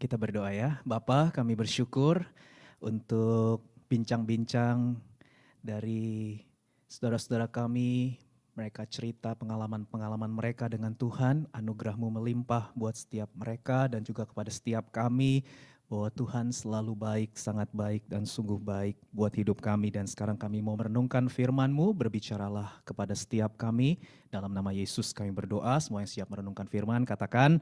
Kita berdoa ya. Bapa, kami bersyukur untuk bincang-bincang dari saudara-saudara kami. Mereka cerita pengalaman-pengalaman mereka dengan Tuhan. Anugerah-Mu melimpah buat setiap mereka dan juga kepada setiap kami. Bahwa Tuhan selalu baik, sangat baik dan sungguh baik buat hidup kami. Dan sekarang kami mau merenungkan firman-Mu, berbicaralah kepada setiap kami. Dalam nama Yesus kami berdoa, semua yang siap merenungkan firman katakan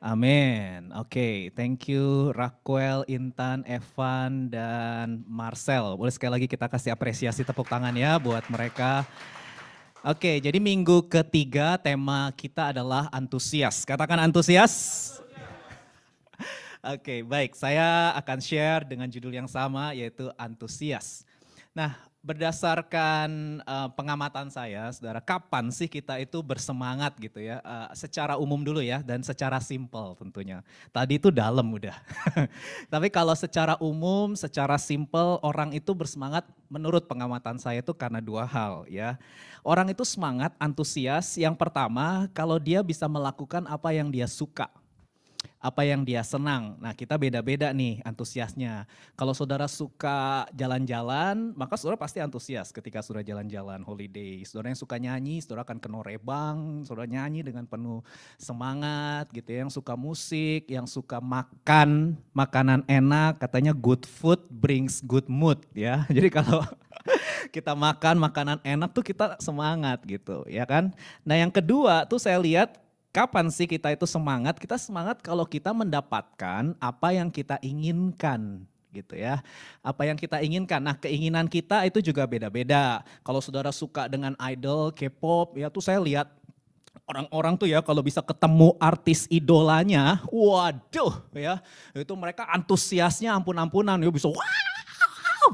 amin. Oke, thank you Raquel, Intan, Evan, dan Marcel. Boleh sekali lagi kita kasih apresiasi tepuk tangan ya buat mereka. Oke, jadi minggu ketiga tema kita adalah antusias. Katakan antusias. Oke, baik. Saya akan share dengan judul yang sama yaitu antusias. Nah, berdasarkan pengamatan saya, saudara, kapan sih kita itu bersemangat gitu ya? Secara umum dulu ya, dan secara simpel tentunya. Tadi itu dalam udah. Tapi kalau secara umum, secara simpel, orang itu bersemangat menurut pengamatan saya itu karena dua hal ya. Orang itu semangat, antusias, yang pertama kalau dia bisa melakukan apa yang dia suka. Apa yang dia senang. Nah, kita beda-beda nih antusiasnya. Kalau saudara suka jalan-jalan, maka saudara pasti antusias ketika saudara jalan-jalan holiday. Saudara yang suka nyanyi, saudara akan ke norebang, saudara nyanyi dengan penuh semangat gitu ya. Yang suka musik, yang suka makan, makanan enak, katanya good food brings good mood ya. Jadi kalau kita makan makanan enak tuh kita semangat gitu ya kan. Nah, yang kedua tuh saya lihat kapan sih kita itu semangat? Kita semangat kalau kita mendapatkan apa yang kita inginkan gitu ya. Apa yang kita inginkan. Nah, keinginan kita itu juga beda-beda. Kalau saudara suka dengan idol, K-pop, ya tuh saya lihat orang-orang tuh ya kalau bisa ketemu artis idolanya, waduh ya. Itu mereka antusiasnya ampun-ampunan, ya bisa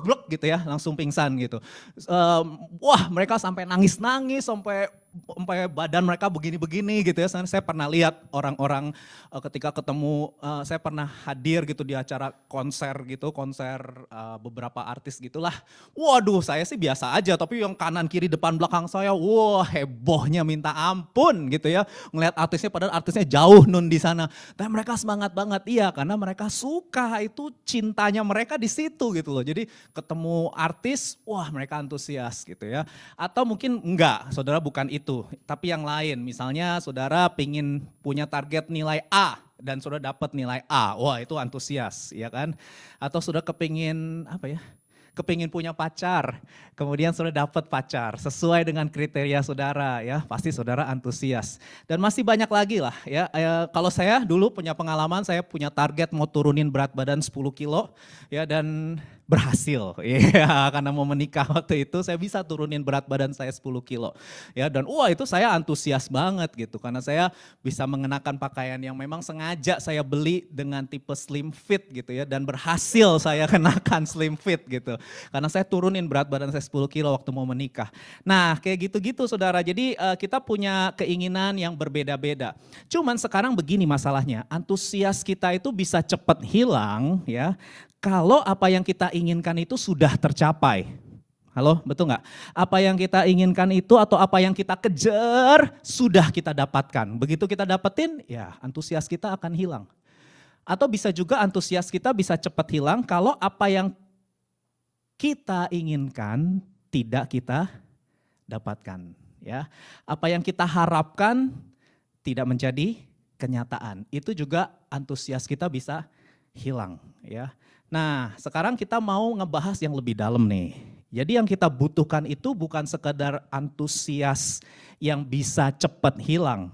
blok gitu ya, langsung pingsan gitu. Wah, mereka sampai nangis-nangis, sampai badan mereka begini-begini gitu ya. Saya pernah lihat orang-orang ketika ketemu, saya pernah hadir gitu di acara konser gitu, konser beberapa artis gitulah. Waduh, saya sih biasa aja, tapi yang kanan kiri depan belakang saya, wah hebohnya minta ampun gitu ya. Ngelihat artisnya padahal artisnya jauh nun di sana. Tapi mereka semangat banget, iya karena mereka suka, itu cintanya mereka di situ gitu loh. Jadi ketemu artis, wah mereka antusias gitu ya. Atau mungkin enggak, saudara bukan itu, tapi yang lain. Misalnya saudara pingin punya target nilai A dan saudara dapat nilai A, wah itu antusias ya kan. Atau saudara kepingin apa ya, kepingin punya pacar, kemudian saudara dapat pacar sesuai dengan kriteria saudara ya, pasti saudara antusias. Dan masih banyak lagi lah ya, kalau saya dulu punya pengalaman, saya punya target mau turunin berat badan 10 kilo ya dan berhasil ya, karena mau menikah waktu itu saya bisa turunin berat badan saya 10 kilo ya, dan wah itu saya antusias banget gitu karena saya bisa mengenakan pakaian yang memang sengaja saya beli dengan tipe slim fit gitu ya, dan berhasil saya kenakan slim fit gitu karena saya turunin berat badan saya 10 kilo waktu mau menikah. Nah kayak gitu-gitu saudara, jadi kita punya keinginan yang berbeda-beda. Cuman sekarang begini masalahnya, antusias kita itu bisa cepat hilang ya kalau apa yang kita inginkan itu sudah tercapai. Halo, betul nggak? Apa yang kita inginkan itu atau apa yang kita kejar sudah kita dapatkan. Begitu kita dapetin, ya antusias kita akan hilang. Atau bisa juga antusias kita bisa cepat hilang kalau apa yang kita inginkan tidak kita dapatkan. Ya, apa yang kita harapkan tidak menjadi kenyataan. Itu juga antusias kita bisa hilang. Ya. Nah, sekarang kita mau ngebahas yang lebih dalam nih. Jadi yang kita butuhkan itu bukan sekedar antusias yang bisa cepat hilang.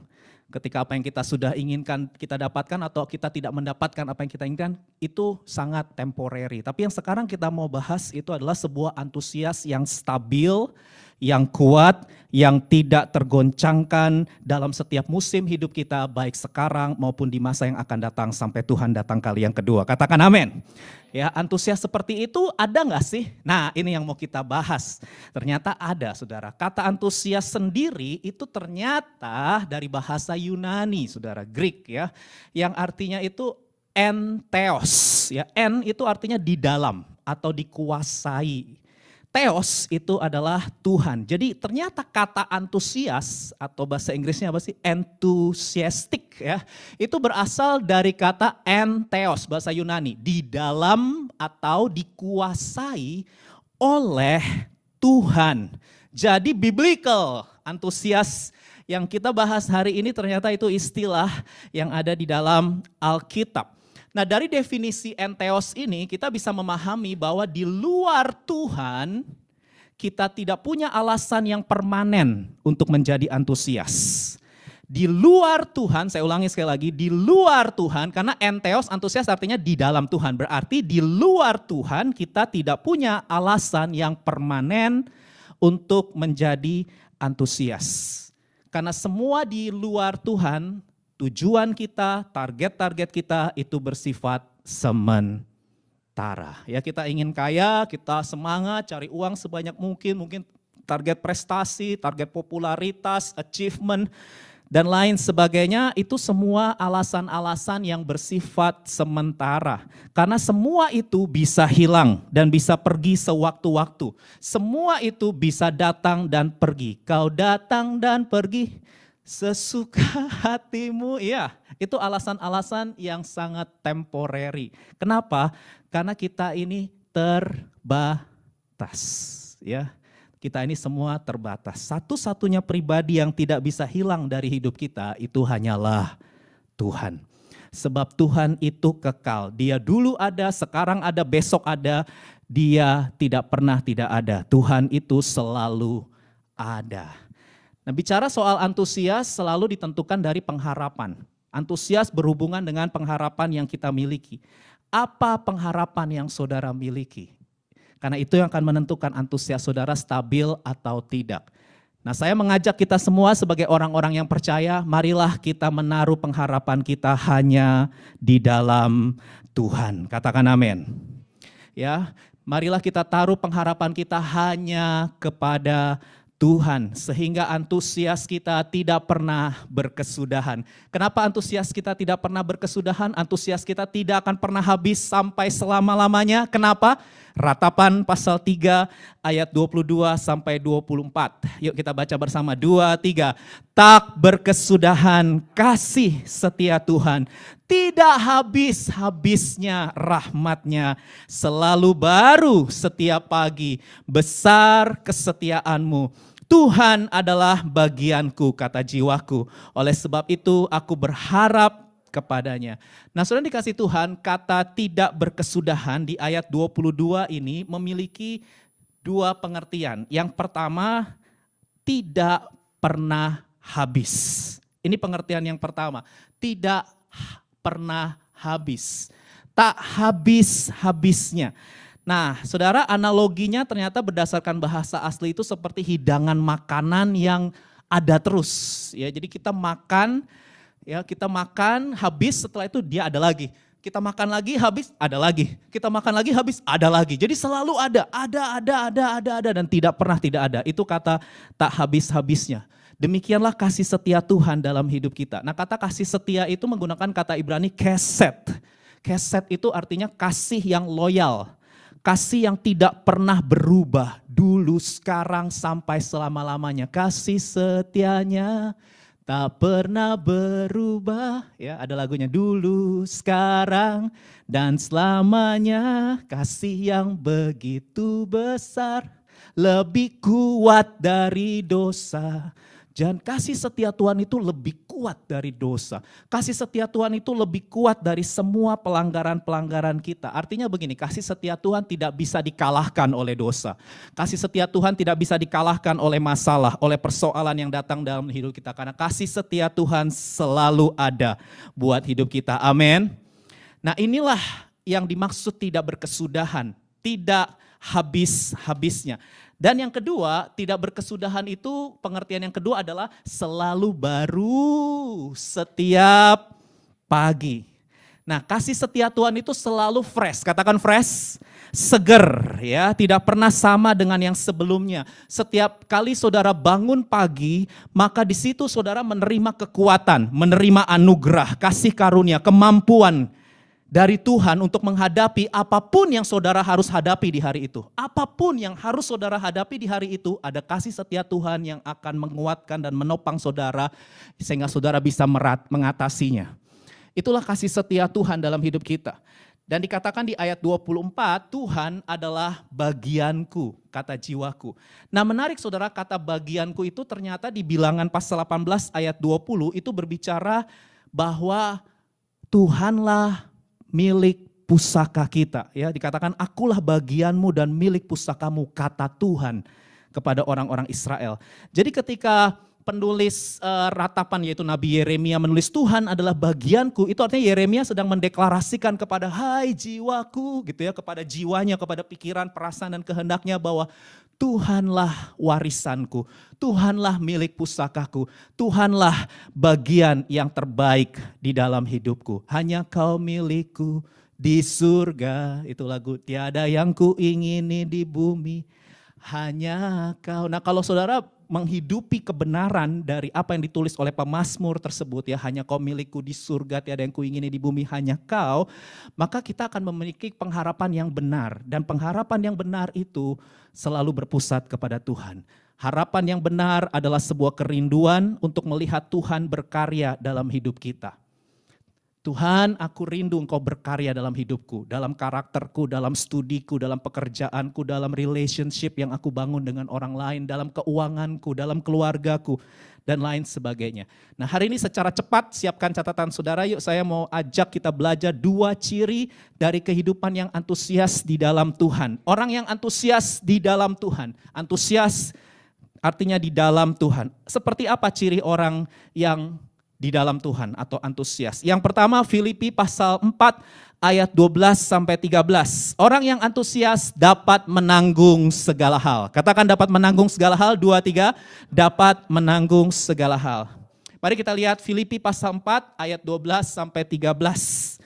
Ketika apa yang kita sudah inginkan kita dapatkan atau kita tidak mendapatkan apa yang kita inginkan, itu sangat temporary. Tapi yang sekarang kita mau bahas itu adalah sebuah antusias yang stabil, yang kuat, yang tidak tergoncangkan dalam setiap musim hidup kita, baik sekarang maupun di masa yang akan datang sampai Tuhan datang kali yang kedua. Katakan amin. Ya, antusias seperti itu ada nggak sih? Nah, ini yang mau kita bahas. Ternyata ada, saudara. Kata antusias sendiri itu ternyata dari bahasa Yunani, saudara, Greek ya, yang artinya itu entheos. Ya, en itu artinya di dalam atau dikuasai. Theos itu adalah Tuhan. Jadi ternyata kata antusias atau bahasa Inggrisnya apa sih? Enthusiastic ya. Itu berasal dari kata entheos bahasa Yunani. Di dalam atau dikuasai oleh Tuhan. Jadi biblical antusias yang kita bahas hari ini ternyata itu istilah yang ada di dalam Alkitab. Nah dari definisi entheos ini kita bisa memahami bahwa di luar Tuhan kita tidak punya alasan yang permanen untuk menjadi antusias. Di luar Tuhan, saya ulangi sekali lagi, di luar Tuhan, karena entheos antusias artinya di dalam Tuhan. Berarti di luar Tuhan kita tidak punya alasan yang permanen untuk menjadi antusias. Karena semua di luar Tuhan, tujuan kita, target-target kita itu bersifat sementara. Ya kita ingin kaya, kita semangat cari uang sebanyak mungkin target prestasi, target popularitas, achievement, dan lain sebagainya. Itu semua alasan-alasan yang bersifat sementara. Karena semua itu bisa hilang dan bisa pergi sewaktu-waktu. Semua itu bisa datang dan pergi. Kau datang dan pergi sesuka hatimu, ya itu alasan-alasan yang sangat temporary. Kenapa? Karena kita ini terbatas, ya. Kita ini semua terbatas. Satu-satunya pribadi yang tidak bisa hilang dari hidup kita itu hanyalah Tuhan. Sebab Tuhan itu kekal. Dia dulu ada, sekarang ada, besok ada. Dia tidak pernah tidak ada. Tuhan itu selalu ada. Nah, bicara soal antusias selalu ditentukan dari pengharapan. Antusias berhubungan dengan pengharapan yang kita miliki. Apa pengharapan yang saudara miliki? Karena itu yang akan menentukan antusias saudara stabil atau tidak. Nah, saya mengajak kita semua sebagai orang-orang yang percaya, marilah kita menaruh pengharapan kita hanya di dalam Tuhan. Katakan amin. Ya, marilah kita taruh pengharapan kita hanya kepada Tuhan, sehingga antusias kita tidak pernah berkesudahan. Kenapa antusias kita tidak pernah berkesudahan? Antusias kita tidak akan pernah habis sampai selama-lamanya. Kenapa? Ratapan pasal 3 ayat 22 sampai 24. Yuk kita baca bersama, 2, 3. Tak berkesudahan kasih setia Tuhan, tidak habis-habisnya rahmatnya, selalu baru setiap pagi, besar kesetiaanmu. Tuhan adalah bagianku, kata jiwaku. Oleh sebab itu aku berharap kepadanya. Nah, saudara dikasih Tuhan, kata tidak berkesudahan di ayat 22 ini memiliki dua pengertian. Yang pertama, tidak pernah habis. Ini pengertian yang pertama. Tidak pernah habis. Tak habis-habisnya. Nah, saudara, analoginya ternyata berdasarkan bahasa asli itu seperti hidangan makanan yang ada terus. Ya, jadi kita makan, habis, setelah itu dia ada lagi. Kita makan lagi, habis, ada lagi. Kita makan lagi, habis, ada lagi. Jadi selalu ada, dan tidak pernah tidak ada. Itu kata tak habis-habisnya. Demikianlah kasih setia Tuhan dalam hidup kita. Nah, kata kasih setia itu menggunakan kata Ibrani keset. Keset itu artinya kasih yang loyal. Kasih yang tidak pernah berubah, dulu, sekarang, sampai selama-lamanya. Kasih setianya tak pernah berubah. Ya, ada lagunya, dulu, sekarang, dan selamanya. Kasih yang begitu besar, lebih kuat dari dosa. Dan kasih setia Tuhan itu lebih kuat dari dosa. Kasih setia Tuhan itu lebih kuat dari semua pelanggaran-pelanggaran kita. Artinya begini, kasih setia Tuhan tidak bisa dikalahkan oleh dosa. Kasih setia Tuhan tidak bisa dikalahkan oleh masalah, oleh persoalan yang datang dalam hidup kita. Karena kasih setia Tuhan selalu ada buat hidup kita. Amin. Nah, inilah yang dimaksud tidak berkesudahan, tidak habis-habisnya. Dan yang kedua, tidak berkesudahan itu pengertian yang kedua adalah selalu baru setiap pagi. Nah, kasih setia Tuhan itu selalu fresh, katakan fresh, seger ya, tidak pernah sama dengan yang sebelumnya. Setiap kali saudara bangun pagi, maka di situ saudara menerima kekuatan, menerima anugerah, kasih karunia, kemampuan dari Tuhan untuk menghadapi apapun yang saudara harus hadapi di hari itu. Apapun yang harus saudara hadapi di hari itu, ada kasih setia Tuhan yang akan menguatkan dan menopang saudara sehingga saudara bisa mengatasinya. Itulah kasih setia Tuhan dalam hidup kita. Dan dikatakan di ayat 24, Tuhan adalah bagianku, kata jiwaku. Nah menarik saudara, kata bagianku itu ternyata di Bilangan pasal 18 ayat 20 itu berbicara bahwa Tuhanlah milik pusaka kita. Ya, dikatakan akulah bagianmu dan milik pusakamu, kata Tuhan kepada orang-orang Israel. Jadi ketika penulis ratapan yaitu Nabi Yeremia menulis Tuhan adalah bagianku, itu artinya Yeremia sedang mendeklarasikan kepada hai jiwaku gitu ya, kepada jiwanya, kepada pikiran, perasaan dan kehendaknya bahwa Tuhanlah warisanku, Tuhanlah milik pusakaku, Tuhanlah bagian yang terbaik di dalam hidupku. Hanya Kau milikku di surga, itu lagu tiada yang ku ingini di bumi, hanya Kau. Nah kalau saudara menghidupi kebenaran dari apa yang ditulis oleh pemazmur tersebut ya, hanya Kau milikku di surga, tiada yang kuingini di bumi, hanya Kau, maka kita akan memiliki pengharapan yang benar, dan pengharapan yang benar itu selalu berpusat kepada Tuhan. Harapan yang benar adalah sebuah kerinduan untuk melihat Tuhan berkarya dalam hidup kita. Tuhan, aku rindu Engkau berkarya dalam hidupku, dalam karakterku, dalam studiku, dalam pekerjaanku, dalam relationship yang aku bangun dengan orang lain, dalam keuanganku, dalam keluargaku, dan lain sebagainya. Nah hari ini secara cepat siapkan catatan saudara, yuk saya mau ajak kita belajar 2 ciri dari kehidupan yang antusias di dalam Tuhan. Orang yang antusias di dalam Tuhan, antusias artinya di dalam Tuhan. Seperti apa ciri orang yang di dalam Tuhan atau antusias? Yang pertama Filipi pasal 4 ayat 12 sampai 13. Orang yang antusias dapat menanggung segala hal. Katakan dapat menanggung segala hal, 2, 3, dapat menanggung segala hal. Mari kita lihat Filipi pasal 4 ayat 12 sampai 13.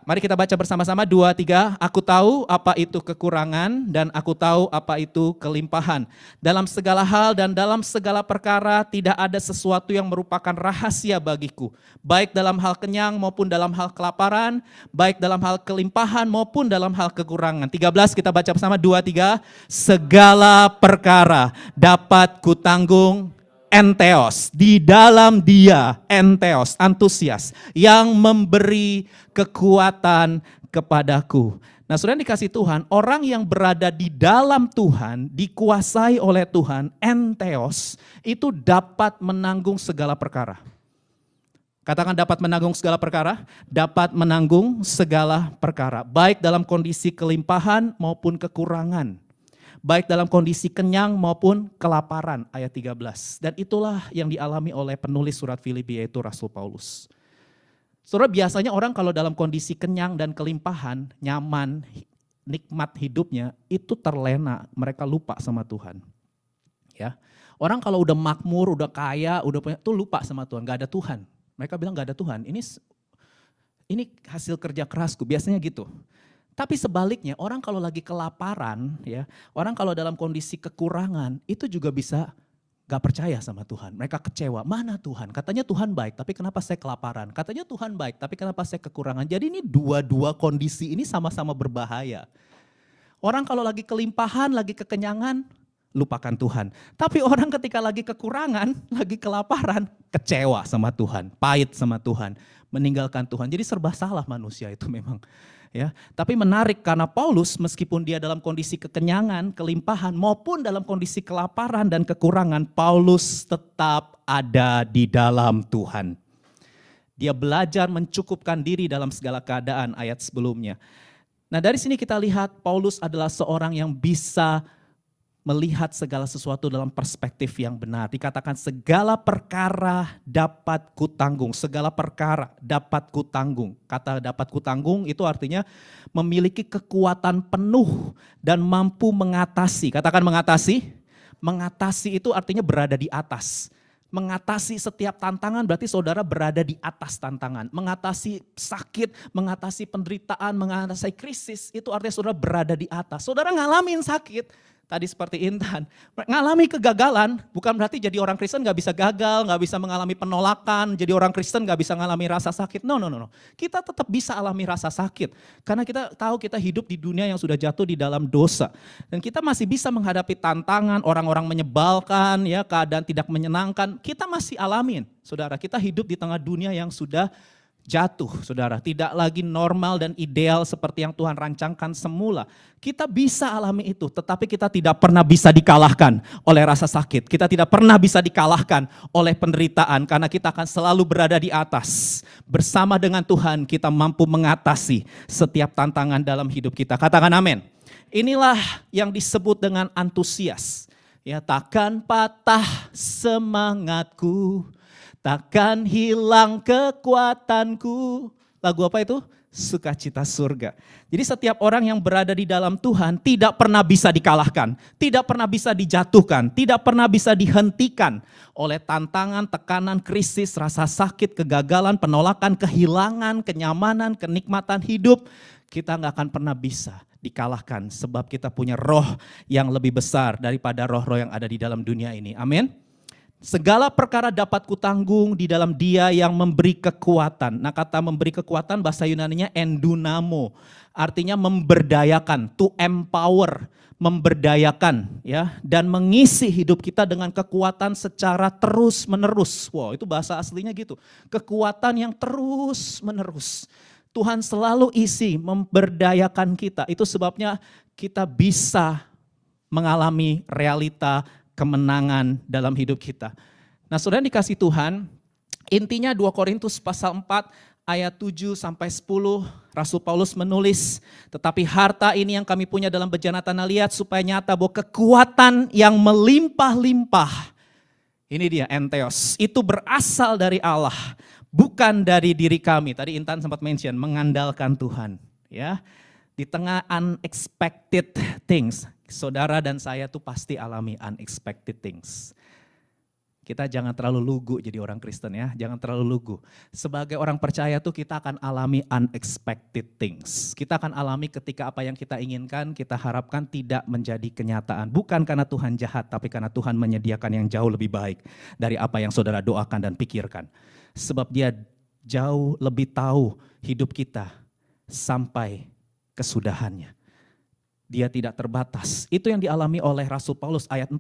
Mari kita baca bersama-sama 2, 3. Aku tahu apa itu kekurangan dan aku tahu apa itu kelimpahan. Dalam segala hal dan dalam segala perkara tidak ada sesuatu yang merupakan rahasia bagiku. Baik dalam hal kenyang maupun dalam hal kelaparan, baik dalam hal kelimpahan maupun dalam hal kekurangan. 13 kita baca bersama 2, 3. Segala perkara dapat kutanggung entheos, di dalam Dia, entheos, antusias, yang memberi kekuatan kepadaku. Nah saudara dikasih Tuhan, orang yang berada di dalam Tuhan, dikuasai oleh Tuhan, entheos, itu dapat menanggung segala perkara. Katakan dapat menanggung segala perkara, dapat menanggung segala perkara. Baik dalam kondisi kelimpahan maupun kekurangan. Baik dalam kondisi kenyang maupun kelaparan, ayat 13. Dan itulah yang dialami oleh penulis surat Filipi yaitu Rasul Paulus. Saudara, biasanya orang kalau dalam kondisi kenyang dan kelimpahan, nyaman, nikmat hidupnya, itu terlena, mereka lupa sama Tuhan. Ya, orang kalau udah makmur, udah kaya, udah punya, tuh lupa sama Tuhan, gak ada Tuhan. Mereka bilang gak ada Tuhan, ini hasil kerja kerasku, biasanya gitu. Tapi sebaliknya orang kalau lagi kelaparan, ya, orang kalau dalam kondisi kekurangan itu juga bisa gak percaya sama Tuhan. Mereka kecewa, mana Tuhan? Katanya Tuhan baik, tapi kenapa saya kelaparan? Katanya Tuhan baik, tapi kenapa saya kekurangan? Jadi ini dua kondisi ini sama-sama berbahaya. Orang kalau lagi kelimpahan, lagi kekenyangan, lupakan Tuhan. Tapi orang ketika lagi kekurangan, lagi kelaparan, kecewa sama Tuhan, pahit sama Tuhan, meninggalkan Tuhan. Jadi serba salah manusia itu memang. Ya, tapi menarik karena Paulus meskipun dia dalam kondisi kekenyangan, kelimpahan maupun dalam kondisi kelaparan dan kekurangan, Paulus tetap ada di dalam Tuhan. Dia belajar mencukupkan diri dalam segala keadaan ayat sebelumnya. Nah dari sini kita lihat Paulus adalah seorang yang bisa melihat segala sesuatu dalam perspektif yang benar. Dikatakan segala perkara dapat kutanggung. Segala perkara dapat kutanggung. Kata dapat kutanggung itu artinya memiliki kekuatan penuh dan mampu mengatasi. Katakan mengatasi. Mengatasi itu artinya berada di atas. Mengatasi setiap tantangan berarti saudara berada di atas tantangan. Mengatasi sakit, mengatasi penderitaan, mengatasi krisis itu artinya saudara berada di atas. Saudara ngalamin sakit, Tadi seperti Intan, ngalami kegagalan bukan berarti jadi orang Kristen gak bisa gagal, gak bisa mengalami penolakan, jadi orang Kristen gak bisa mengalami rasa sakit. No. Kita tetap bisa alami rasa sakit. Karena kita tahu kita hidup di dunia yang sudah jatuh di dalam dosa. Dan kita masih bisa menghadapi tantangan, orang-orang menyebalkan, ya keadaan tidak menyenangkan. Kita masih alamin, saudara. Kita hidup di tengah dunia yang sudah jatuh, saudara. Tidak lagi normal dan ideal seperti yang Tuhan rancangkan semula. Kita bisa alami itu, tetapi kita tidak pernah bisa dikalahkan oleh rasa sakit. Kita tidak pernah bisa dikalahkan oleh penderitaan, karena kita akan selalu berada di atas. Bersama dengan Tuhan kita mampu mengatasi setiap tantangan dalam hidup kita. Katakan amin. Inilah yang disebut dengan antusias. Ya, takkan patah semangatku, takkan hilang kekuatanku. Lagu apa itu? Sukacita surga. Jadi setiap orang yang berada di dalam Tuhan tidak pernah bisa dikalahkan, tidak pernah bisa dijatuhkan, tidak pernah bisa dihentikan oleh tantangan, tekanan, krisis, rasa sakit, kegagalan, penolakan, kehilangan, kenyamanan, kenikmatan hidup. Kita nggak akan pernah bisa dikalahkan sebab kita punya roh yang lebih besar daripada roh-roh yang ada di dalam dunia ini. Amin. Segala perkara dapat kutanggung di dalam Dia yang memberi kekuatan. Nah, kata memberi kekuatan bahasa Yunaninya endunamo. Artinya memberdayakan, to empower, memberdayakan ya, dan mengisi hidup kita dengan kekuatan secara terus-menerus. Wow, itu bahasa aslinya gitu. Kekuatan yang terus-menerus. Tuhan selalu isi memberdayakan kita. Itu sebabnya kita bisa mengalami realita kemenangan dalam hidup kita. Nah, saudara dikasih Tuhan, intinya 2 Korintus pasal 4 ayat 7 sampai 10, Rasul Paulus menulis, tetapi harta ini yang kami punya dalam bejana tanah liat supaya nyata bahwa kekuatan yang melimpah-limpah, ini dia entheos, itu berasal dari Allah, bukan dari diri kami. Tadi Intan sempat mention, mengandalkan Tuhan. Ya, di tengah unexpected things, saudara dan saya tuh pasti alami unexpected things. Kita jangan terlalu lugu jadi orang Kristen ya, jangan terlalu lugu. Sebagai orang percaya tuh kita akan alami unexpected things. Kita akan alami ketika apa yang kita inginkan, kita harapkan tidak menjadi kenyataan. Bukan karena Tuhan jahat, tapi karena Tuhan menyediakan yang jauh lebih baik dari apa yang saudara doakan dan pikirkan. Sebab Dia jauh lebih tahu hidup kita sampai kesudahannya. Dia tidak terbatas. Itu yang dialami oleh Rasul Paulus ayat 4.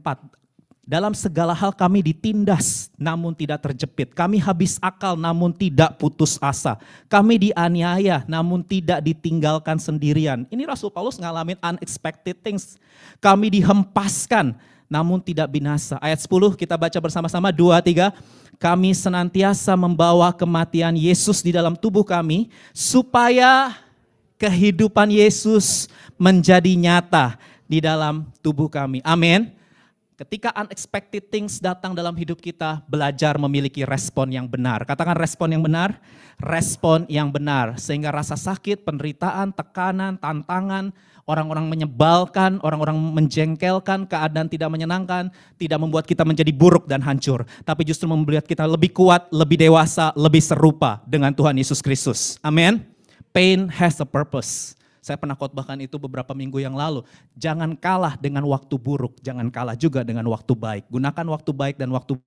Dalam segala hal kami ditindas namun tidak terjepit. Kami habis akal namun tidak putus asa. Kami dianiaya namun tidak ditinggalkan sendirian. Ini Rasul Paulus ngalamin unexpected things. Kami dihempaskan namun tidak binasa. Ayat 10 kita baca bersama-sama 2, 3. Kami senantiasa membawa kematian Yesus di dalam tubuh kami supaya kehidupan Yesus menjadi nyata di dalam tubuh kami. Amin. Ketika unexpected things datang dalam hidup kita, belajar memiliki respon yang benar. Katakan respon yang benar, respon yang benar. Sehingga rasa sakit, penderitaan, tekanan, tantangan, orang-orang menyebalkan, orang-orang menjengkelkan, keadaan tidak menyenangkan, tidak membuat kita menjadi buruk dan hancur. Tapi justru membuat kita lebih kuat, lebih dewasa, lebih serupa dengan Tuhan Yesus Kristus. Amin. Pain has a purpose. Saya pernah khotbahkan itu beberapa minggu yang lalu. Jangan kalah dengan waktu buruk, jangan kalah juga dengan waktu baik. Gunakan waktu baik dan waktu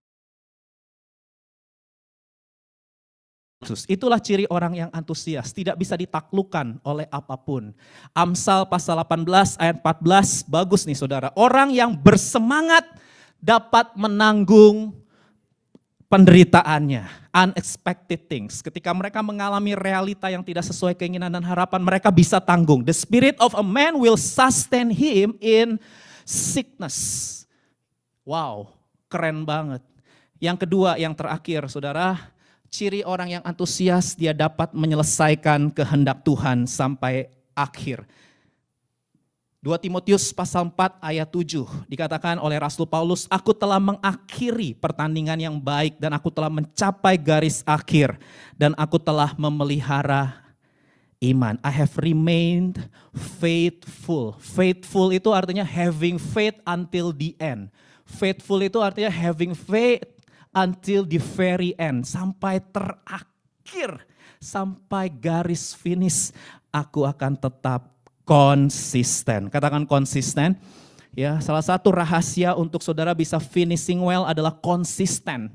itulah ciri orang yang antusias, tidak bisa ditaklukkan oleh apapun. Amsal pasal 18 ayat 14, bagus nih saudara. Orang yang bersemangat dapat menanggung penderitaannya, unexpected things. Ketika mereka mengalami realita yang tidak sesuai keinginan dan harapan, mereka bisa tanggung. The spirit of a man will sustain him in sickness. Wow, keren banget. Yang kedua, yang terakhir saudara, ciri orang yang antusias, dia dapat menyelesaikan kehendak Tuhan sampai akhir. 2 Timotius pasal 4 ayat 7 dikatakan oleh Rasul Paulus, aku telah mengakhiri pertandingan yang baik dan aku telah mencapai garis akhir dan aku telah memelihara iman. I have remained faithful. Faithful itu artinya having faith until the end. Faithful itu artinya having faith until the very end. Sampai terakhir, sampai garis finish, aku akan tetap konsisten. Katakan konsisten. Ya, salah satu rahasia untuk saudara bisa finishing well adalah konsisten.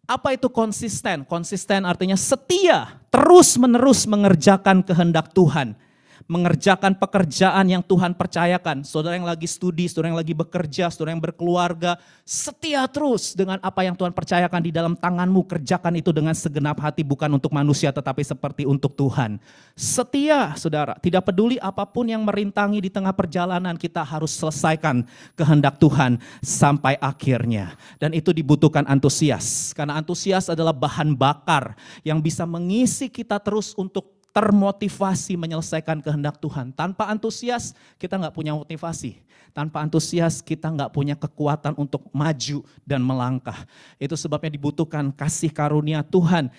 Apa itu konsisten? Konsisten artinya setia, terus-menerus mengerjakan kehendak Tuhan. Mengerjakan pekerjaan yang Tuhan percayakan. Saudara yang lagi studi, saudara yang lagi bekerja, saudara yang berkeluarga, setia terus dengan apa yang Tuhan percayakan di dalam tanganmu. Kerjakan itu dengan segenap hati, bukan untuk manusia tetapi seperti untuk Tuhan. Setia saudara, tidak peduli apapun yang merintangi di tengah perjalanan, kita harus selesaikan kehendak Tuhan sampai akhirnya. Dan itu dibutuhkan antusias, karena antusias adalah bahan bakar yang bisa mengisi kita terus untuk termotivasi menyelesaikan kehendak Tuhan. Tanpa antusias kita nggak punya motivasi. Tanpa antusias kita nggak punya kekuatan untuk maju dan melangkah. Itu sebabnya dibutuhkan kasih karunia Tuhan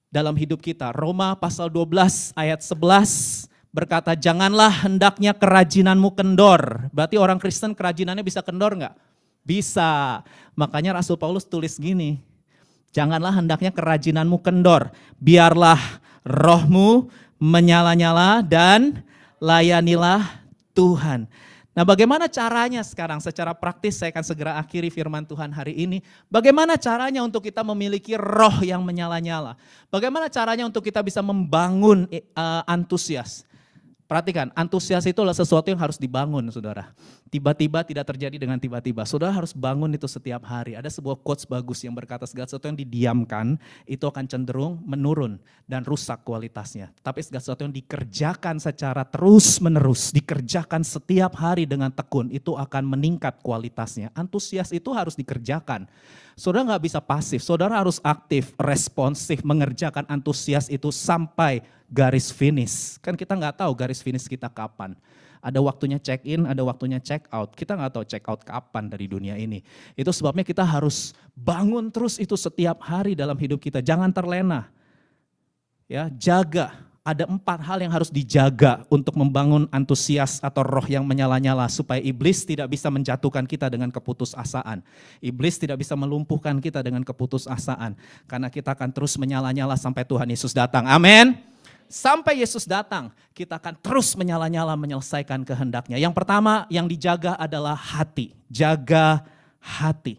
dalam hidup kita. Roma pasal 12 ayat 11 berkata, janganlah hendaknya kerajinanmu kendor. Berarti orang Kristen kerajinannya bisa kendor nggak? Bisa. Makanya Rasul Paulus tulis gini, janganlah hendaknya kerajinanmu kendor. Biarlah rohmu menyala-nyala dan layanilah Tuhan. Nah, bagaimana caranya sekarang secara praktis, saya akan segera akhiri firman Tuhan hari ini. Bagaimana caranya untuk kita memiliki roh yang menyala-nyala? Bagaimana caranya untuk kita bisa membangun antusias? Perhatikan, antusias itu adalah sesuatu yang harus dibangun, saudara. Tiba-tiba tidak terjadi dengan tiba-tiba. Saudara harus bangun itu setiap hari. Ada sebuah quotes bagus yang berkata segala sesuatu yang didiamkan itu akan cenderung menurun dan rusak kualitasnya. Tapi segala sesuatu yang dikerjakan secara terus-menerus, dikerjakan setiap hari dengan tekun, itu akan meningkat kualitasnya. Antusias itu harus dikerjakan. Saudara nggak bisa pasif, saudara harus aktif, responsif, mengerjakan antusias itu sampai garis finish. Kan kita nggak tahu garis finish kita kapan. Ada waktunya check in, ada waktunya check out. Kita nggak tahu check out kapan dari dunia ini. Itu sebabnya kita harus bangun terus itu setiap hari dalam hidup kita. Jangan terlena. Ya, jaga. Ada 4 hal yang harus dijaga untuk membangun antusias atau roh yang menyala-nyala supaya iblis tidak bisa menjatuhkan kita dengan keputusasaan. Iblis tidak bisa melumpuhkan kita dengan keputusasaan. Karena kita akan terus menyala-nyala sampai Tuhan Yesus datang. Amin. Sampai Yesus datang, kita akan terus menyala-nyala menyelesaikan kehendaknya. Yang pertama yang dijaga adalah hati. Jaga hati.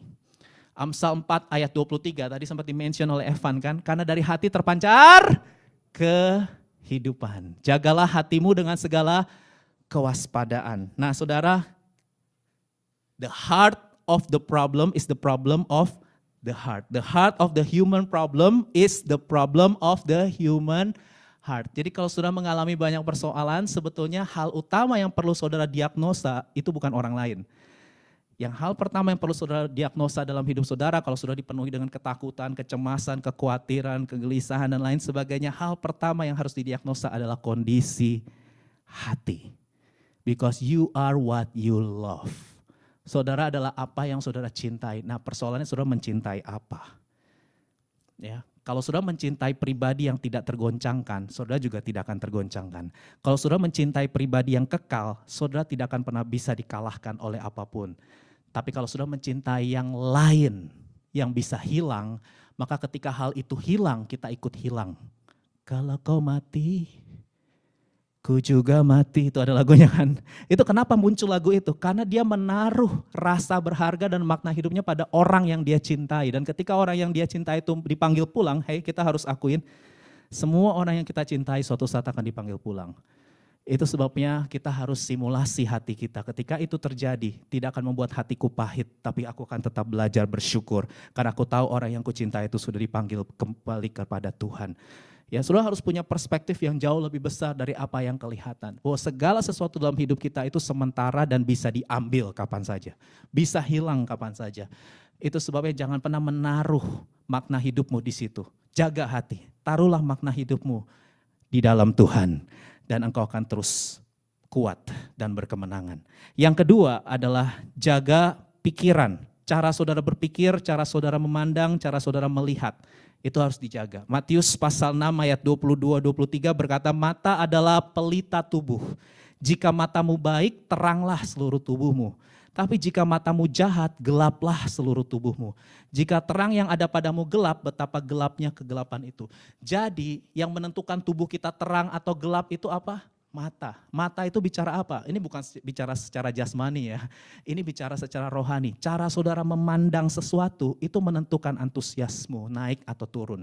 Amsal 4 ayat 23 tadi sempat di-mention oleh Evan kan. Karena dari hati terpancar kehidupan. Jagalah hatimu dengan segala kewaspadaan. Nah saudara, the heart of the problem is the problem of the heart. The heart of the human problem is the problem of the human heart. Jadi kalau saudara mengalami banyak persoalan, sebetulnya hal utama yang perlu saudara diagnosa itu bukan orang lain. Yang hal pertama yang perlu saudara diagnosa dalam hidup saudara, kalau saudara dipenuhi dengan ketakutan, kecemasan, kekhawatiran, kegelisahan dan lain sebagainya, hal pertama yang harus didiagnosa adalah kondisi hati. Because you are what you love. Saudara adalah apa yang saudara cintai. Nah, persoalannya saudara mencintai apa? Ya. Kalau saudara mencintai pribadi yang tidak tergoncangkan, saudara juga tidak akan tergoncangkan. Kalau saudara mencintai pribadi yang kekal, saudara tidak akan pernah bisa dikalahkan oleh apapun. Tapi kalau saudara mencintai yang lain, yang bisa hilang, maka ketika hal itu hilang, kita ikut hilang. Kalau kau mati, ku juga mati, itu ada lagunya kan. Itu kenapa muncul lagu itu? Karena dia menaruh rasa berharga dan makna hidupnya pada orang yang dia cintai. Dan ketika orang yang dia cintai itu dipanggil pulang, hey, kita harus akuin, semua orang yang kita cintai suatu saat akan dipanggil pulang. Itu sebabnya kita harus simulasi hati kita. Ketika itu terjadi, tidak akan membuat hatiku pahit, tapi aku akan tetap belajar bersyukur. Karena aku tahu orang yang kucintai itu sudah dipanggil kembali kepada Tuhan. Ya, saudara harus punya perspektif yang jauh lebih besar dari apa yang kelihatan. Bahwa segala sesuatu dalam hidup kita itu sementara dan bisa diambil kapan saja. Bisa hilang kapan saja. Itu sebabnya jangan pernah menaruh makna hidupmu di situ. Jaga hati, taruhlah makna hidupmu di dalam Tuhan. Dan engkau akan terus kuat dan berkemenangan. Yang kedua adalah jaga pikiran. Cara saudara berpikir, cara saudara memandang, cara saudara melihat. Itu harus dijaga. Matius pasal 6 ayat 22-23 berkata, mata adalah pelita tubuh. Jika matamu baik, teranglah seluruh tubuhmu. Tapi jika matamu jahat, gelaplah seluruh tubuhmu. Jika terang yang ada padamu gelap, betapa gelapnya kegelapan itu. Jadi yang menentukan tubuh kita terang atau gelap itu apa? Mata. Mata itu bicara apa? Ini bukan bicara secara jasmani ya. Ini bicara secara rohani. Cara saudara memandang sesuatu itu menentukan antusiasmu naik atau turun.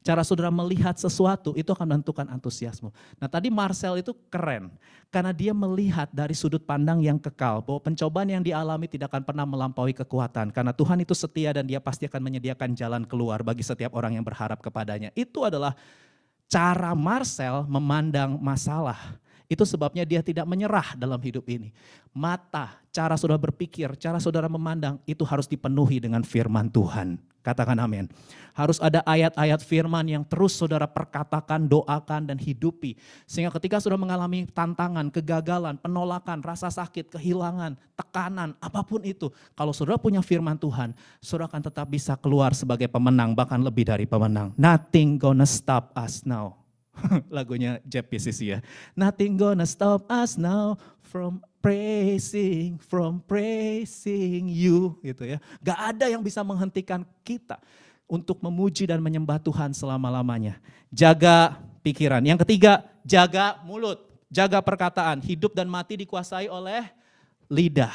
Cara saudara melihat sesuatu itu akan menentukan antusiasmu. Nah tadi Marcel itu keren. Karena dia melihat dari sudut pandang yang kekal. Bahwa pencobaan yang dialami tidak akan pernah melampaui kekuatan. Karena Tuhan itu setia dan dia pasti akan menyediakan jalan keluar bagi setiap orang yang berharap kepadanya. Itu adalah cara Marcel memandang masalah. Itu sebabnya dia tidak menyerah dalam hidup ini. Mata, cara saudara berpikir, cara saudara memandang itu harus dipenuhi dengan firman Tuhan. Katakan amin. Harus ada ayat-ayat firman yang terus saudara perkatakan, doakan dan hidupi. Sehingga ketika saudara mengalami tantangan, kegagalan, penolakan, rasa sakit, kehilangan, tekanan, apapun itu. Kalau saudara punya firman Tuhan, saudara akan tetap bisa keluar sebagai pemenang, bahkan lebih dari pemenang. Nothing gonna stop us now. Lagunya JPCC ya. Nothing gonna stop us now from praising you gitu ya. Gak ada yang bisa menghentikan kita untuk memuji dan menyembah Tuhan selama-lamanya. Jaga pikiran. Yang ketiga, jaga mulut, jaga perkataan. Hidup dan mati dikuasai oleh lidah.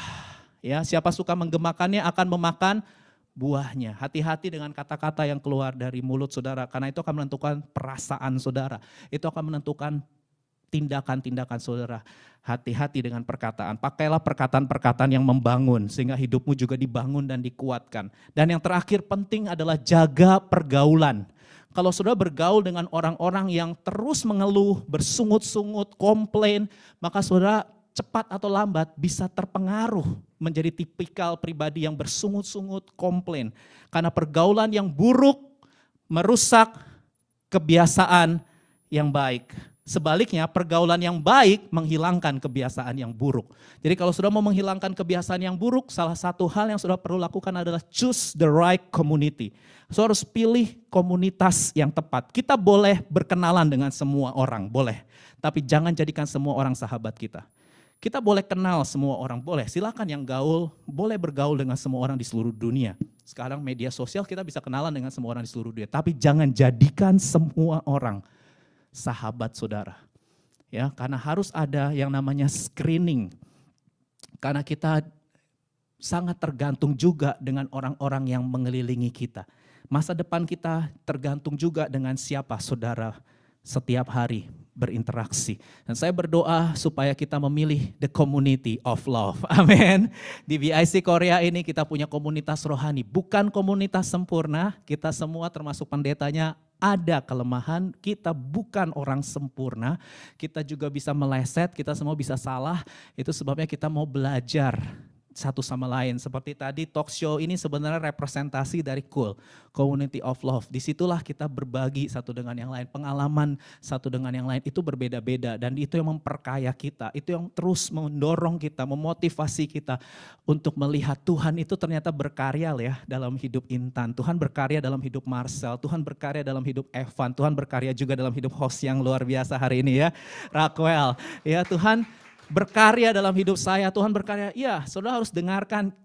Ya, siapa suka menggemakannya akan memakan buahnya. Hati-hati dengan kata-kata yang keluar dari mulut saudara, karena itu akan menentukan perasaan saudara. Itu akan menentukan tindakan-tindakan saudara. Hati-hati dengan perkataan. Pakailah perkataan-perkataan yang membangun, sehingga hidupmu juga dibangun dan dikuatkan. Dan yang terakhir penting adalah jaga pergaulan. Kalau saudara bergaul dengan orang-orang yang terus mengeluh, bersungut-sungut, komplain, maka saudara cepat atau lambat bisa terpengaruh menjadi tipikal pribadi yang bersungut-sungut, komplain. Karena pergaulan yang buruk merusak kebiasaan yang baik. Sebaliknya pergaulan yang baik menghilangkan kebiasaan yang buruk. Jadi kalau sudah mau menghilangkan kebiasaan yang buruk, salah satu hal yang sudah perlu lakukan adalah choose the right community. So harus pilih komunitas yang tepat. Kita boleh berkenalan dengan semua orang, boleh. Tapi jangan jadikan semua orang sahabat kita. Kita boleh kenal semua orang, boleh. Silakan yang gaul, boleh bergaul dengan semua orang di seluruh dunia. Sekarang media sosial kita bisa kenalan dengan semua orang di seluruh dunia. Tapi jangan jadikan semua orang sahabat saudara. Ya, karena harus ada yang namanya screening. Karena kita sangat tergantung juga dengan orang-orang yang mengelilingi kita. Masa depan kita tergantung juga dengan siapa saudara setiap hari berinteraksi. Dan saya berdoa supaya kita memilih the community of love. Amin. Di BIC Korea ini kita punya komunitas rohani. Bukan komunitas sempurna, kita semua termasuk pendetanya ada kelemahan, kita bukan orang sempurna. Kita juga bisa meleset, kita semua bisa salah. Itu sebabnya kita mau belajar satu sama lain. Seperti tadi talk show ini sebenarnya representasi dari Cool, Community of Love. Disitulah kita berbagi satu dengan yang lain. Pengalaman satu dengan yang lain itu berbeda-beda. Dan itu yang memperkaya kita. Itu yang terus mendorong kita, memotivasi kita untuk melihat Tuhan itu ternyata berkarya ya dalam hidup Intan. Tuhan berkarya dalam hidup Marcel. Tuhan berkarya dalam hidup Evan. Tuhan berkarya juga dalam hidup host yang luar biasa hari ini ya, Raquel. Ya Tuhan berkarya dalam hidup saya, Tuhan berkarya. Ya, saudara harus dengarkan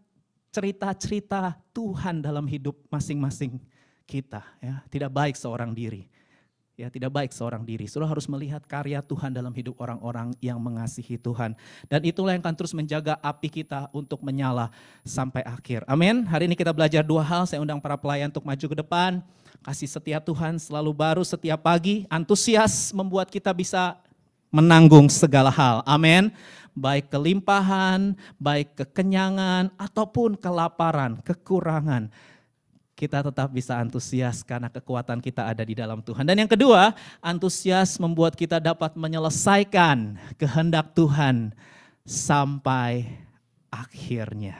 cerita-cerita Tuhan dalam hidup masing-masing kita. Ya, tidak baik seorang diri. Ya, tidak baik seorang diri. Saudara harus melihat karya Tuhan dalam hidup orang-orang yang mengasihi Tuhan. Dan itulah yang akan terus menjaga api kita untuk menyala sampai akhir. Amin. Hari ini kita belajar dua hal. Saya undang para pelayan untuk maju ke depan. Kasih setia Tuhan selalu baru setiap pagi. Antusias membuat kita bisa menanggung segala hal, amin. Baik kelimpahan, baik kekenyangan, ataupun kelaparan, kekurangan. Kita tetap bisa antusias karena kekuatan kita ada di dalam Tuhan. Dan yang kedua, antusias membuat kita dapat menyelesaikan kehendak Tuhan sampai akhirnya.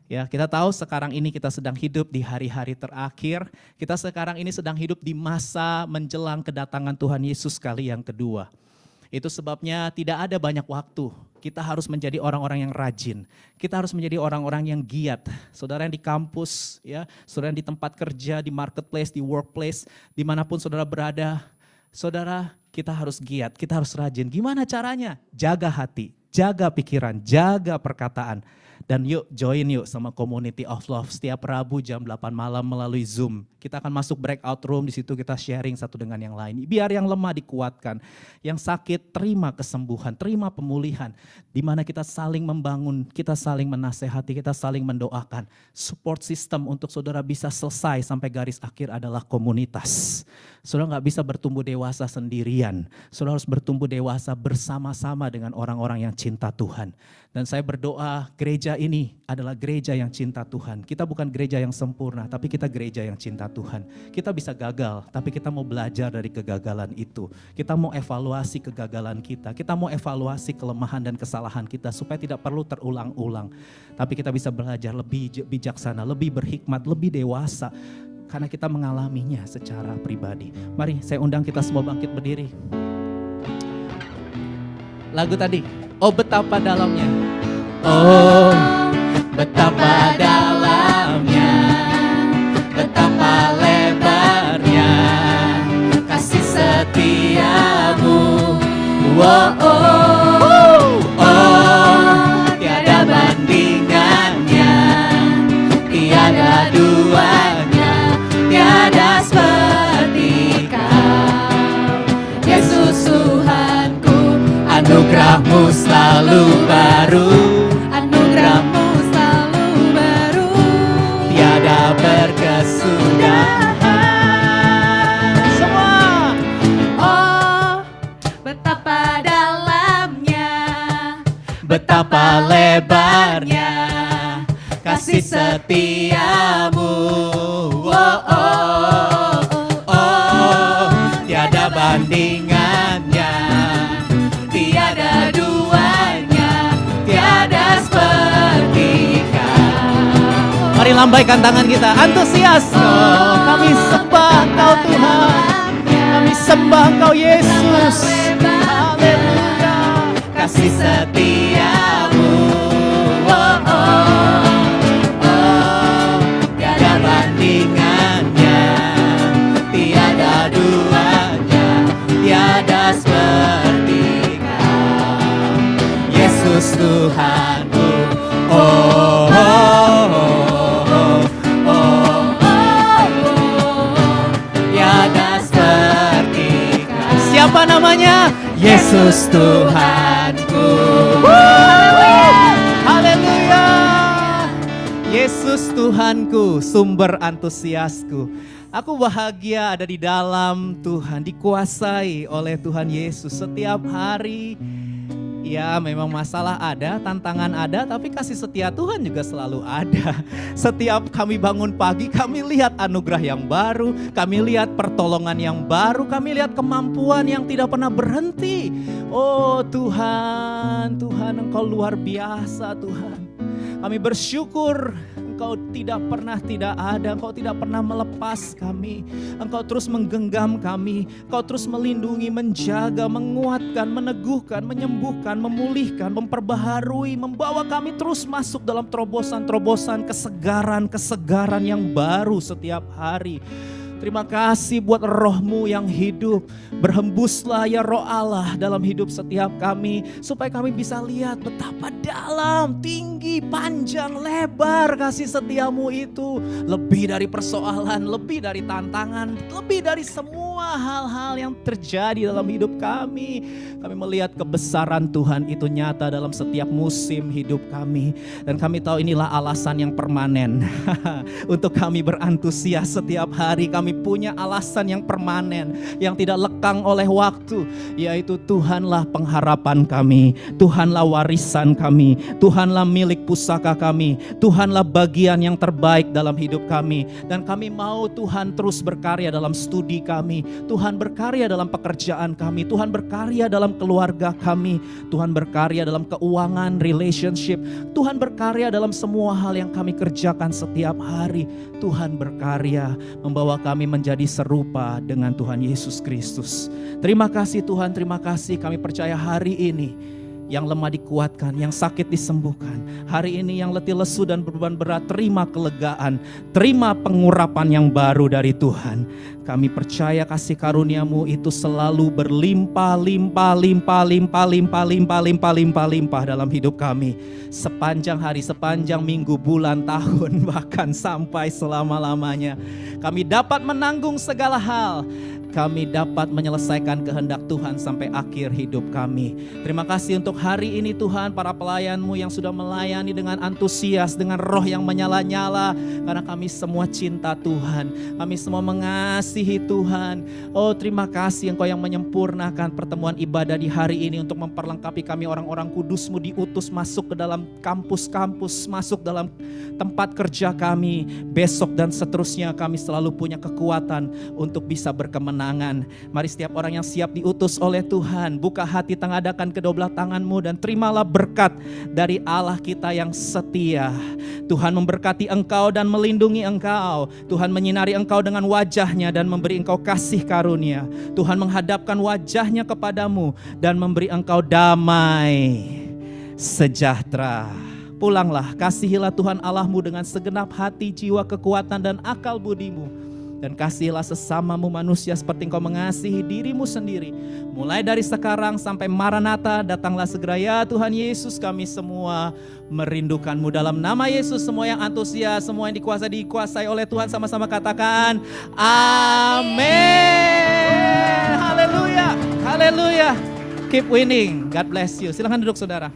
Ya, kita tahu sekarang ini kita sedang hidup di hari-hari terakhir. Kita sekarang ini sedang hidup di masa menjelang kedatangan Tuhan Yesus kali yang kedua. Itu sebabnya tidak ada banyak waktu. Kita harus menjadi orang-orang yang rajin. Kita harus menjadi orang-orang yang giat. Saudara yang di kampus, ya, saudara yang di tempat kerja, di marketplace, di workplace, dimanapun saudara berada. Saudara, kita harus giat, kita harus rajin. Gimana caranya? Jaga hati, jaga pikiran, jaga perkataan. Dan yuk join yuk sama Community of Love setiap Rabu jam 8 malam melalui Zoom. Kita akan masuk breakout room, di situ kita sharing satu dengan yang lain. Biar yang lemah dikuatkan, yang sakit terima kesembuhan, terima pemulihan. Di mana kita saling membangun, kita saling menasehati, kita saling mendoakan. Support system untuk saudara bisa selesai sampai garis akhir adalah komunitas. Saudara nggak bisa bertumbuh dewasa sendirian. Saudara harus bertumbuh dewasa bersama-sama dengan orang-orang yang cinta Tuhan. Dan saya berdoa gereja ini adalah gereja yang cinta Tuhan. Kita bukan gereja yang sempurna, tapi kita gereja yang cinta Tuhan. Kita bisa gagal, tapi kita mau belajar dari kegagalan itu. Kita mau evaluasi kegagalan kita. Kita mau evaluasi kelemahan dan kesalahan kita supaya tidak perlu terulang-ulang. Tapi kita bisa belajar lebih bijaksana, lebih berhikmat, lebih dewasa. Karena kita mengalaminya secara pribadi. Mari saya undang kita semua bangkit berdiri. Lagu tadi, oh betapa dalamnya. Oh betapa dalamnya, betapa lebarnya kasih setiamu. Oh, oh, oh, tiada bandingannya, tiada duanya, tiada seperti Kau. Yesus Tuhanku, anugerahmu selalu baru, anugerahmu selalu baru, tiada berkesudahan. Semua. Oh, betapa dalamnya, betapa lebarnya kasih setiamu. Oh, oh, oh, tiada bandingannya, tiada duanya, tiada seperti Kau. Mari lambaikan tangan kita, antusias. Oh, kami sembah Kau Tuhan, kami sembah Kau Yesus. Haleluya, kasih setiamu. Oh, oh, oh, tiada bandingannya, tiada duanya, tiada seperti Kau. Yesus Tuhanku. Oh, oh, oh, oh, oh, oh, tiada seperti Kau. Siapa namanya? Yesus Tuhanku. Haleluya. Yesus Tuhanku, sumber antusiasku. Aku bahagia ada di dalam Tuhan, dikuasai oleh Tuhan Yesus setiap hari. Ya memang masalah ada, tantangan ada, tapi kasih setia Tuhan juga selalu ada. Setiap kami bangun pagi, kami lihat anugerah yang baru, kami lihat pertolongan yang baru, kami lihat kemampuan yang tidak pernah berhenti. Oh Tuhan, Tuhan Engkau luar biasa Tuhan. Kami bersyukur Engkau tidak pernah tidak ada, Engkau tidak pernah melepas kami. Engkau terus menggenggam kami, Engkau terus melindungi, menjaga, menguatkan, meneguhkan, menyembuhkan, memulihkan, memperbaharui, membawa kami terus masuk dalam terobosan-terobosan, kesegaran yang baru setiap hari. Terima kasih buat roh-Mu yang hidup. Berhembuslah ya roh Allah dalam hidup setiap kami. Supaya kami bisa lihat betapa dalam, tinggi, panjang, lebar kasih setiamu itu. Lebih dari persoalan, lebih dari tantangan, lebih dari semua hal-hal yang terjadi dalam hidup kami. Kami melihat kebesaran Tuhan itu nyata dalam setiap musim hidup kami. Dan kami tahu inilah alasan yang permanen. Untuk kami berantusias setiap hari. Kami punya alasan yang permanen, yang tidak lekang oleh waktu, yaitu Tuhanlah pengharapan kami, Tuhanlah warisan kami, Tuhanlah milik pusaka kami, Tuhanlah bagian yang terbaik dalam hidup kami. Dan kami mau Tuhan terus berkarya dalam studi kami, Tuhan berkarya dalam pekerjaan kami, Tuhan berkarya dalam keluarga kami, Tuhan berkarya dalam keuangan, relationship, Tuhan berkarya dalam semua hal yang kami kerjakan setiap hari. Tuhan berkarya membawa kami menjadi serupa dengan Tuhan Yesus Kristus. Terima kasih Tuhan, terima kasih. Kami percaya hari ini yang lemah dikuatkan, yang sakit disembuhkan. Hari ini yang letih lesu dan beban berat, terima kelegaan, terima pengurapan yang baru dari Tuhan. Kami percaya kasih karunia-Mu itu selalu berlimpah, limpah, limpah, limpah, limpah, limpah, limpah, limpah, limpah dalam hidup kami. Sepanjang hari, sepanjang minggu, bulan, tahun, bahkan sampai selama-lamanya. Kami dapat menanggung segala hal. Kami dapat menyelesaikan kehendak Tuhan sampai akhir hidup kami. Terima kasih untuk hari ini Tuhan, para pelayan-Mu yang sudah melayani dengan antusias, dengan roh yang menyala-nyala. Karena kami semua cinta Tuhan, kami semua mengasihi Tuhan. Oh, terima kasih Engkau yang menyempurnakan pertemuan ibadah di hari ini untuk memperlengkapi kami orang-orang kudus-Mu, diutus masuk ke dalam kampus-kampus, masuk dalam tempat kerja kami. Besok dan seterusnya kami selalu punya kekuatan untuk bisa berkemenangan. Mari setiap orang yang siap diutus oleh Tuhan, buka hati, tengadakan kedua belah tangan-Mu dan terimalah berkat dari Allah kita yang setia. Tuhan memberkati engkau dan melindungi engkau. Tuhan menyinari engkau dengan wajah-Nya dan memberi engkau kasih karunia. Tuhan menghadapkan wajah-Nya kepadamu dan memberi engkau damai sejahtera. Pulanglah, kasihilah Tuhan Allah-Mu dengan segenap hati, jiwa, kekuatan dan akal budimu. Dan kasihilah sesamamu manusia seperti Engkau mengasihi dirimu sendiri. Mulai dari sekarang sampai Maranatha, datanglah segera ya Tuhan Yesus. Kami semua merindukan-Mu. Dalam nama Yesus, semua yang antusias, semua yang dikuasai oleh Tuhan, sama-sama katakan amin. Haleluya, haleluya. Keep winning. God bless you. Silakan duduk saudara.